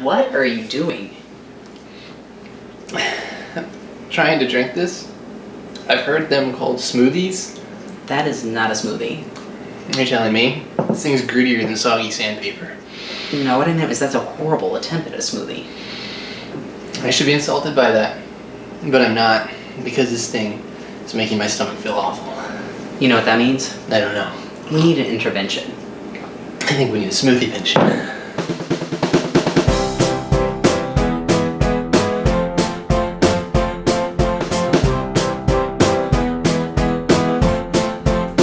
What are you doing? Trying to drink this. I've heard them called smoothies. That is not a smoothie. You're telling me? This thing's grittier than soggy sandpaper. No, what I meant is that's a horrible attempt at a smoothie. I should be insulted by that. But I'm not, because this thing is making my stomach feel awful. You know what that means? I don't know. We need an intervention. I think we need a smoothie pinch.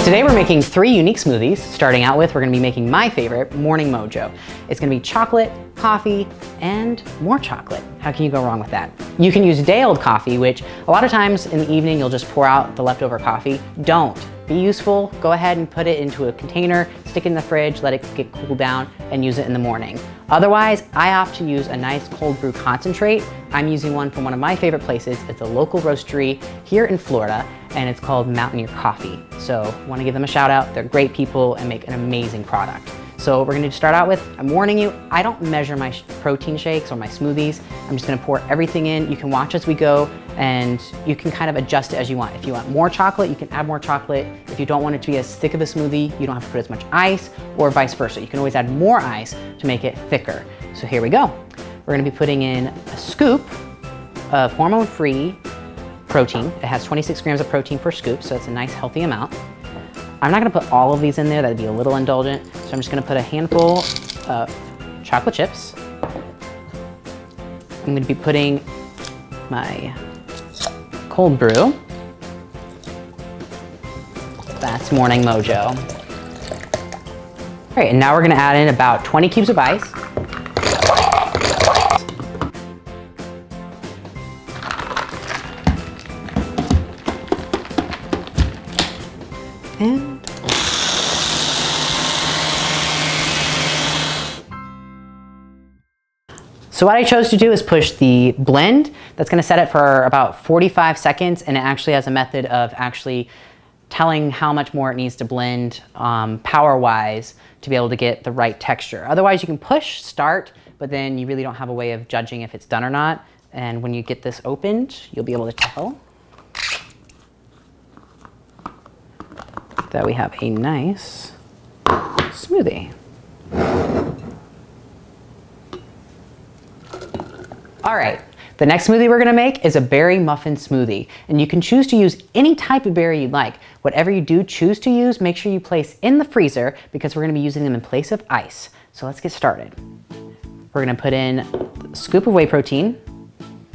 Today we're making 3 unique smoothies. Starting out with, we're gonna be making my favorite, Morning Mojo. It's gonna be chocolate, coffee, and more chocolate. How can you go wrong with that? You can use day-old coffee, which a lot of times in the evening you'll just pour out the leftover coffee. Don't. Be useful, go ahead and put it into a container, stick it in the fridge, let it get cooled down, and use it in the morning. Otherwise, I opt to use a nice cold brew concentrate. I'm using one from one of my favorite places. It's a local roastery here in Florida, and it's called Mountaineer Coffee. So I wanna give them a shout out. They're great people and make an amazing product. So we're gonna start out with, I'm warning you, I don't measure my protein shakes or my smoothies. I'm just gonna pour everything in. You can watch as we go, and you can kind of adjust it as you want. If you want more chocolate, you can add more chocolate. If you don't want it to be as thick of a smoothie, you don't have to put as much ice, or vice versa. You can always add more ice to make it thicker. So here we go. We're gonna be putting in a scoop of hormone-free protein. It has 26 grams of protein per scoop, so it's a nice healthy amount. I'm not gonna put all of these in there, that'd be a little indulgent. So I'm just gonna put a handful of chocolate chips. I'm gonna be putting my cold brew. That's Morning Mojo. All right, and now we're gonna add in about 20 cubes of ice. And so what I chose to do is push the blend. That's gonna set it for about 45 seconds, and it actually has a method of actually telling how much more it needs to blend power-wise to be able to get the right texture. Otherwise, you can push start, but then you really don't have a way of judging if it's done or not. And when you get this opened, you'll be able to tell that we have a nice smoothie. All right, the next smoothie we're gonna make is a berry muffin smoothie. And you can choose to use any type of berry you'd like. Whatever you do choose to use, make sure you place in the freezer because we're gonna be using them in place of ice. So let's get started. We're gonna put in a scoop of whey protein,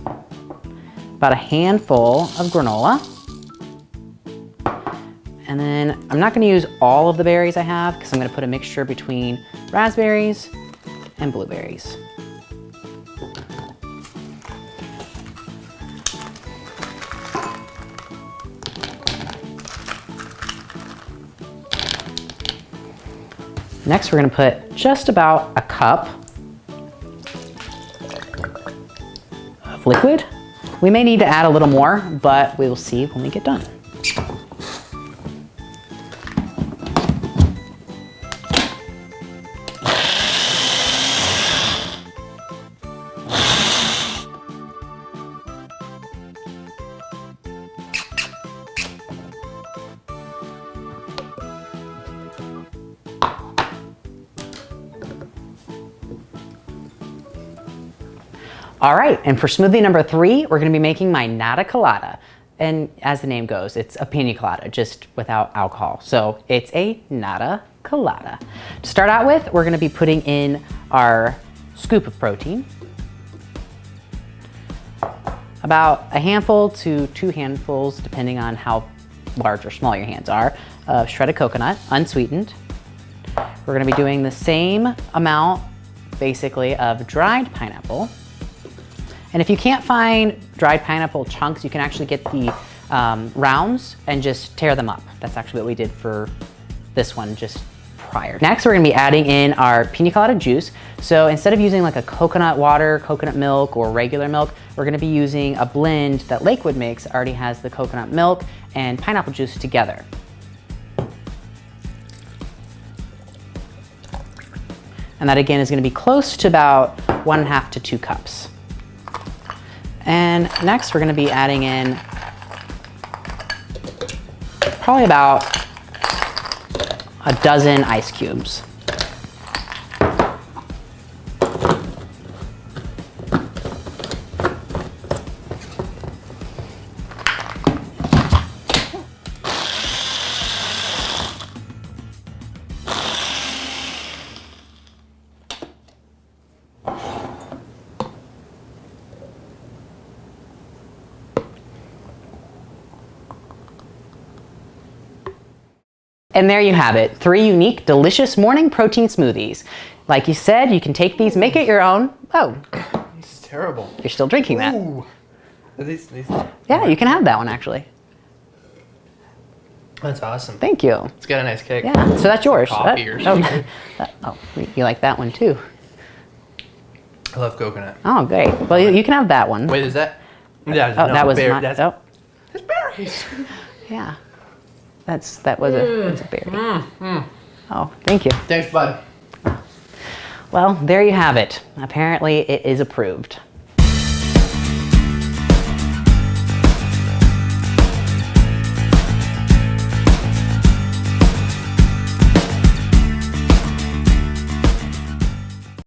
about a handful of granola, and then I'm not gonna use all of the berries I have because I'm gonna put a mixture between raspberries and blueberries. Next, we're gonna put just about a cup of liquid. We may need to add a little more, but we will see when we get done. All right, and for smoothie number 3, we're gonna be making my nata colada. And as the name goes, it's a pina colada, just without alcohol. So it's a nata colada. To start out with, we're gonna be putting in our scoop of protein. About a handful to 2 handfuls, depending on how large or small your hands are, of shredded coconut, unsweetened. We're gonna be doing the same amount, basically, of dried pineapple. And if you can't find dried pineapple chunks, you can actually get the rounds and just tear them up. That's actually what we did for this one just prior. Next, we're gonna be adding in our pina colada juice. So instead of using like a coconut water, coconut milk, or regular milk, we're gonna be using a blend that Lakewood makes. Already has the coconut milk and pineapple juice together. And that again is gonna be close to about 1.5 to 2 cups. And next we're gonna be adding in probably about a dozen ice cubes. And there you have it, 3 unique, delicious morning protein smoothies. Like you said, you can take these, make it your own. Oh, This is terrible. you're still drinking that. Ooh. These. Yeah, you can have that one actually. That's awesome. Thank you. It's got a nice kick. Yeah, so that's yours. Coffee or something. Oh, you like that one too. I love coconut. Oh, great. Well, you can have that one. Wait, is that? Yeah, Oh, no, that was berry. my, That's berries. yeah. That was a berry. Oh, thank you. Thanks, bud. Well, there you have it. Apparently it is approved.